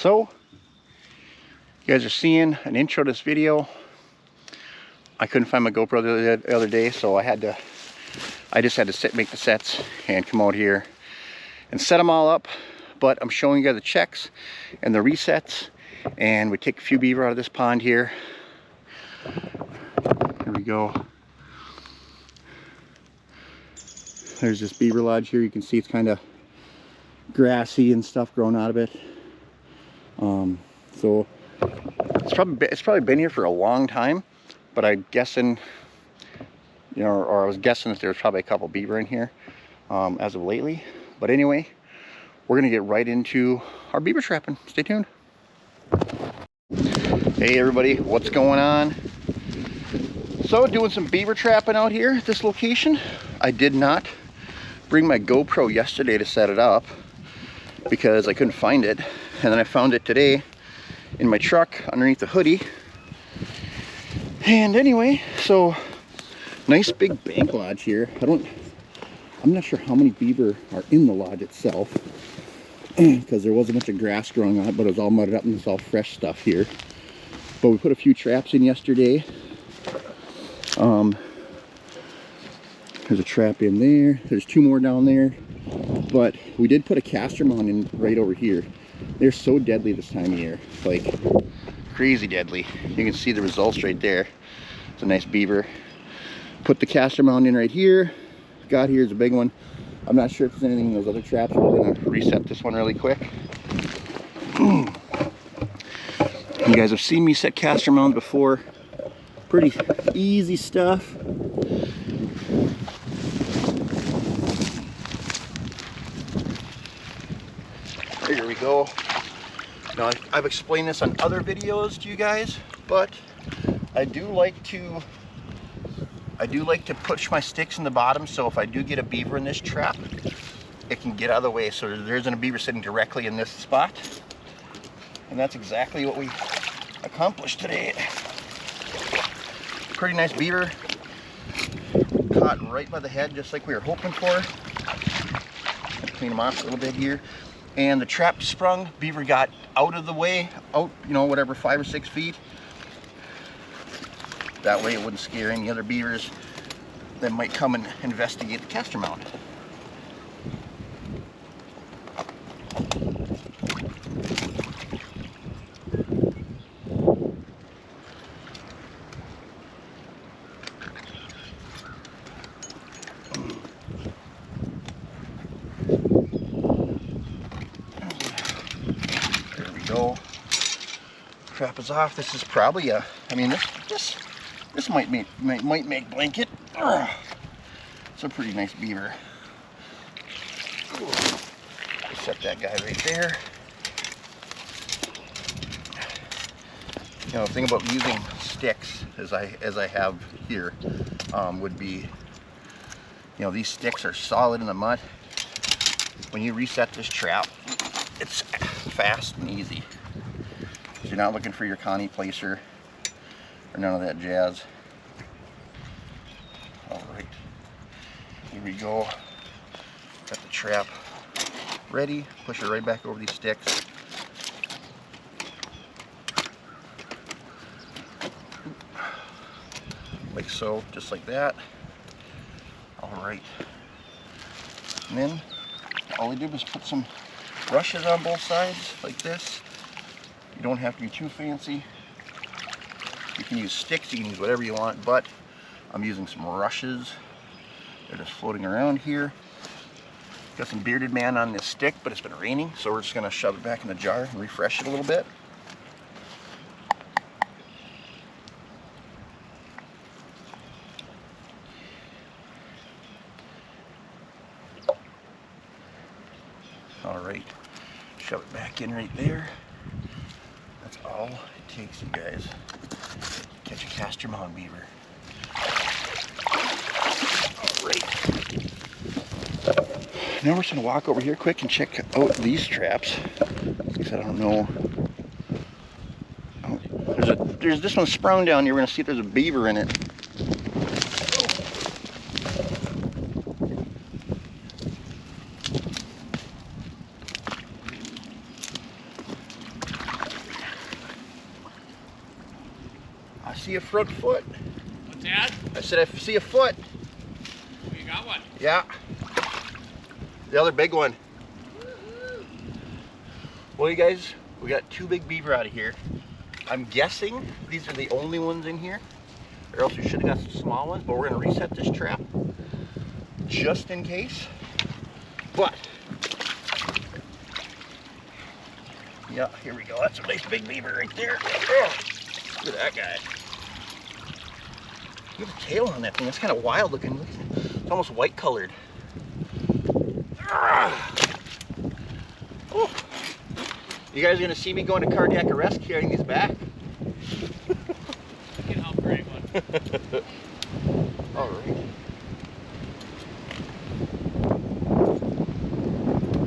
So, you guys are seeing an intro to this video. I couldn't find my GoPro the other day, so I just had to make the sets and come out here and set them all up. But I'm showing you guys the checks and the resets, and we take a few beaver out of this pond here. Here we go. There's this beaver lodge here. You can see it's kind of grassy and stuff growing out of it. So it's probably been here for a long time, but I'm guessing, you know, or I was guessing that there's probably a couple beaver in here as of lately. But anyway, we're gonna get right into our beaver trapping. Stay tuned. Hey everybody, what's going on? So doing some beaver trapping out here at this location. I did not bring my GoPro yesterday to set it up because I couldn't find it, and then I found it today in my truck underneath the hoodie. And anyway, so nice big bank lodge here. I'm not sure how many beaver are in the lodge itself because there was a bunch of grass growing on it, but it was all mudded up and it's all fresh stuff here. But we put a few traps in yesterday. There's a trap in there. There's two more down there. But we did put a castor mound in right over here. They're so deadly this time of year, like crazy deadly. You can see the results right there. It's a nice beaver. Put the castor mound in right here. Got here's a big one. I'm not sure if there's anything in those other traps. We're gonna reset this one really quick. You guys have seen me set castor mounds before. Pretty easy stuff. Here we go. Now I've explained this on other videos to you guys, but I do like to push my sticks in the bottom, so if I do get a beaver in this trap, it can get out of the way, so there isn't a beaver sitting directly in this spot. And that's exactly what we accomplished today. Pretty nice beaver, caught right by the head, just like we were hoping for. Clean them off a little bit here. And the trap sprung, beaver got out of the way, you know, whatever, 5 or 6 feet. That way it wouldn't scare any other beavers that might come and investigate the castor mound. Trap is off. This is probably a, I mean, this might make blanket. It's a pretty nice beaver. Set that guy right there. You know, the thing about using sticks, as I have here, would be, you know, these sticks are solid in the mud. When you reset this trap, it's fast and easy. You're not looking for your Connie placer or none of that jazz. All right, here we go. Got the trap ready. Push it right back over these sticks. Like so, just like that. All right, and then all we did was put some rushes on both sides like this. You don't have to be too fancy. You can use sticks, you can use whatever you want, but I'm using some rushes. They're just floating around here. Got some bearded man on this stick, but it's been raining, so we're just gonna shove it back in the jar and refresh it a little bit. All right, shove it back in right there. That's all it takes, you guys. Catch a castor mound beaver. All right. Now we're just gonna walk over here quick and check out these traps. Because I don't know. Oh, there's this one sprung down here. We're gonna see if there's a beaver in it. see a front foot. What's that? I said I see a foot. Oh, you got one? Yeah. The other big one. Well, you guys, we got 2 big beaver out of here. I'm guessing these are the only ones in here, or else we should have got some small ones, but we're gonna reset this trap just in case. But, yeah, here we go. That's a nice big beaver right there. Oh, look at that guy. Look at the tail on that thing. That's kind of wild looking. Look at it. It's almost white colored. Oh. You guys are gonna see me going to cardiac arrest carrying these back. You can help for anyone. All right.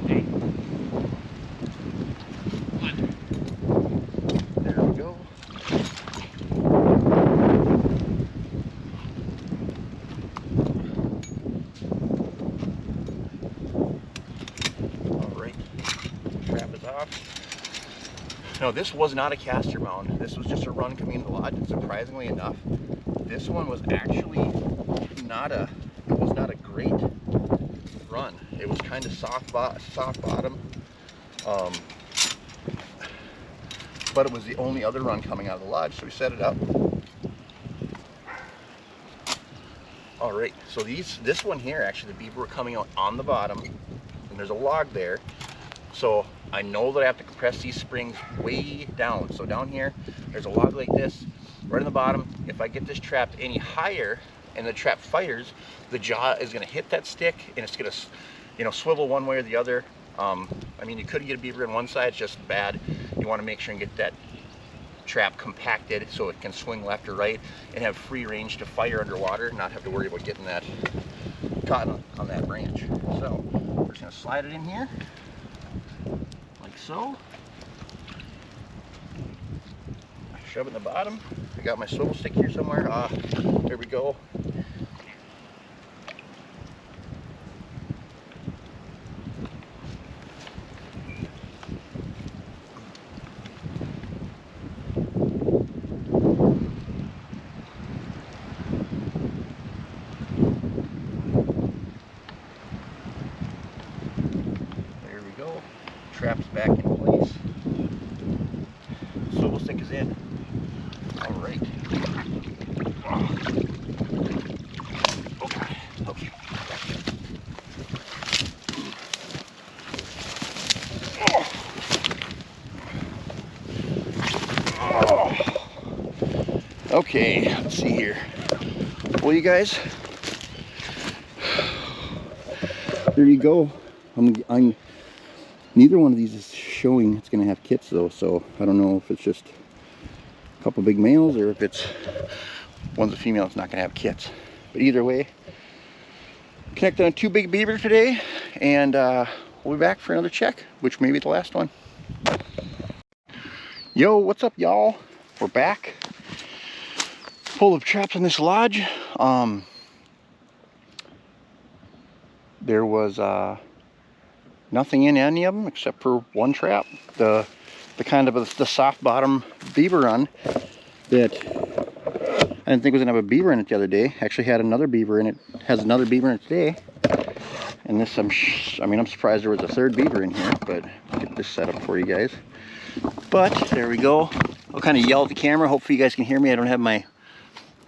Hey. Come on. There we go. All right. Trap is off. No, this was not a castor mound. This was just a run coming into the lodge. And surprisingly enough, this one was actually not a great run. It was kind of soft bottom, but it was the only other run coming out of the lodge, so we set it up. All right, so this one here, actually, the beaver were coming out on the bottom, and there's a log there. So I know that I have to compress these springs way down. So down here, there's a log like this, right on the bottom. If I get this trapped any higher and the trap fires, the jaw is gonna hit that stick and it's gonna, you know, swivel one way or the other. I mean, you could get a beaver on one side, it's just bad. You wanna make sure and get that trap compacted so it can swing left or right and have free range to fire underwater, not have to worry about getting that caught on that branch. So we're just gonna slide it in here. Like so. Shove it in the bottom. I got my swivel stick here somewhere. There we go. There we go. Trap's back in place. Swivel stick is in. All right. Okay. Okay. Okay, let's see here. Well, you guys, there you go. I'm neither one of these is showing it's gonna have kits though, so I don't know if it's just a couple big males or if it's one's a female, it's not gonna have kits. But either way, connected on 2 big beaver today, and we'll be back for another check, which may be the last one. Yo, what's up, y'all? We're back. Full of traps in this lodge. There was nothing in any of them except for one trap, the kind of the soft bottom beaver run that I didn't think was gonna have a beaver in it the other day. Actually had another beaver in it, has another beaver in it today. And this, I'm surprised there was a 3rd beaver in here, but I'll get this set up for you guys. But there we go. I'll kind of yell at the camera. Hopefully you guys can hear me. I don't have my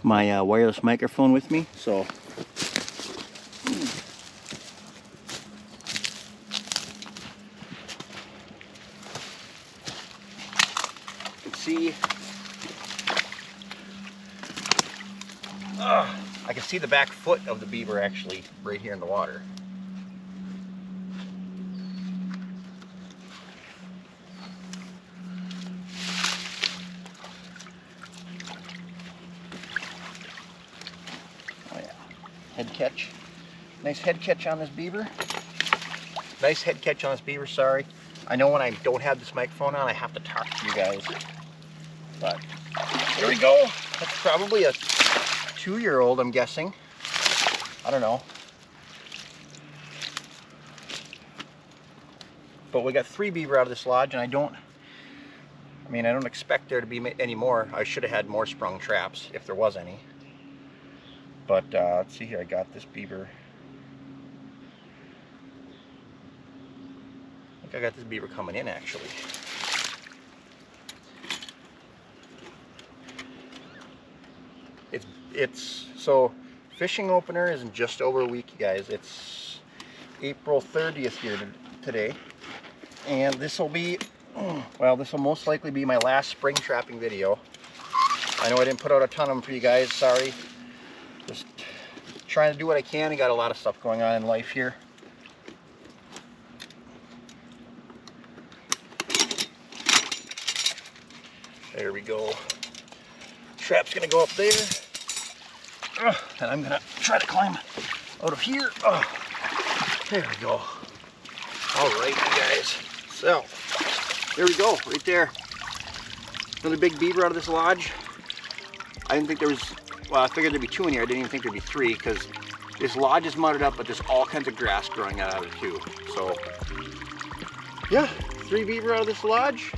wireless microphone with me, so. See, I can see the back foot of the beaver actually right here in the water. Oh yeah, head catch. Nice head catch on this beaver. Nice head catch on this beaver, sorry. I know when I don't have this microphone on, I have to talk to you guys. But here we go. That's probably a 2-year-old, I'm guessing. I don't know. But we got 3 beaver out of this lodge, and I don't I mean, I don't expect there to be any more. I should have had more sprung traps if there was any. But let's see here, I got this beaver. I think I got this beaver coming in actually. It's so fishing opener is in just over a week, you guys. It's April 30th here today. And this will be, well, this will most likely be my last spring trapping video. I know I didn't put out a ton of them for you guys, sorry. Just trying to do what I can. I got a lot of stuff going on in life here. There we go. Trap's gonna go up there. And I'm gonna try to climb out of here. There we go. All right, you guys. So, there we go, right there. Another big beaver out of this lodge. I didn't think there was, well, I figured there'd be 2 in here. I didn't even think there'd be 3 because this lodge is mudded up, but there's all kinds of grass growing out of it too. So, yeah, 3 beaver out of this lodge.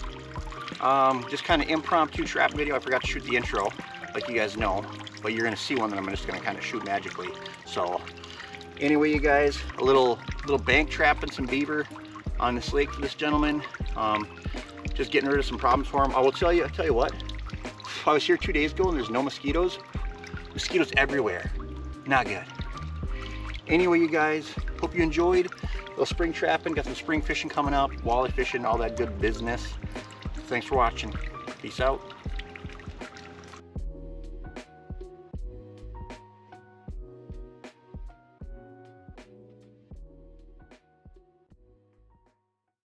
Just kind of impromptu trap video. I forgot to shoot the intro, like you guys know, but you're gonna see one that I'm just gonna kind of shoot magically. So anyway, you guys, a little bank trap and some beaver on this lake for this gentleman. Just getting rid of some problems for him. I will tell you what, I was here 2 days ago and there's no mosquitoes. Mosquitoes everywhere. Not good. Anyway, you guys, hope you enjoyed a little spring trapping. Got some spring fishing coming up, walleye fishing, all that good business. Thanks for watching. Peace out.